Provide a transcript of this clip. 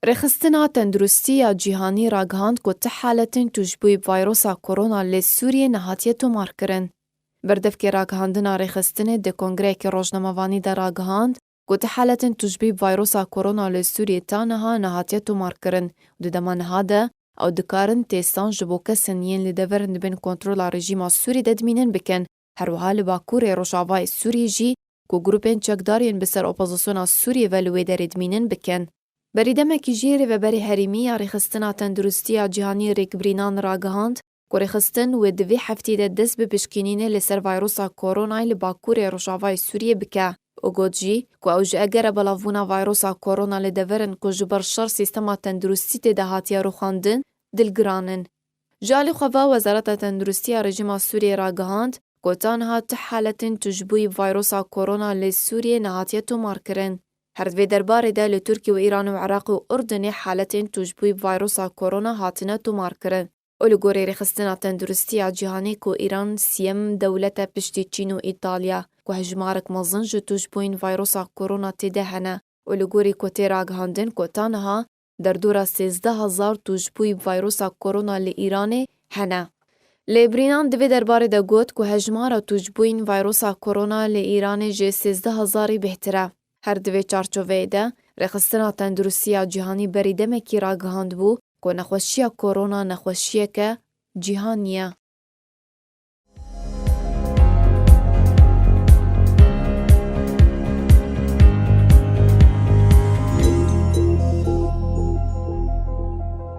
رخصتنا تندرستيا جیهانی راگهاند که ته حالتین توجبوی ویروسا کرونا لی سوریه نهاتیه تومار کرن. بردف که راگهاندنا رخصتنه ده کنگره که روزنامه‌وانی ده راگهاند که ته حالتین توجبوی ویروسا کرونا لی سوریه تانها نهاتیه تومار کرن و ده دمان هاده او دکارن تیستان جبو کسن ین لی دورن بین کنترولا رژیما سوری ددمینن بکن هر وها لباکور روشاوای سوری جی که گروپین چکدارین بسر اپوزیسیونا سوری ولوی دردمینن بکن. بریدمکی جیری و بری هریمی یا رخصتنا تندرستی جهانی ریکبرینان راگهاند که رخصتن و دوی هفتی ده دست به پشکینینه لسر ویروسا کورونای لباکور روشاوای سوریه بکه. او گود جی که اوج اگر بلاوونا ویروسا کورونا لدورن که جبر شر سیستما تندرستی ده هاتیا رو خواندن دلگرانن. جالی خواه وزارت تندرستی رژیم سوریه راگهاند که تانها ته حالتین تجبوی ویروسا کورونا لی سوریه نهاتیا تومار کرن. هر دوی درباره ده لترکی و ایران و عراق و اردن حالتین توجبوی ویروسا کورونا هاتنه تومار کرن. اولو گوری رخصتنا تندرستی جهانی که ایران سیم دولت پشتی چین و ایتالیا که هجمارک مزنج توجبوین ویروسا کورونا تیده هنه. اولو گوری که تیراغ هندن که تانها در دورا 13,000 توجبوی ویروسا کورونا لی ایران هنه. لیبرینان دوی درباره ده گوت که هجمارا توجبوین ویروسا کورونا لی ایران جه 13,000 بهتره. هر دوی چارچوه ده رخصتنا تندرستی جهانی بریدمکی راگهاند بو که نخوشی کورونا نخوشیه که جهانیه.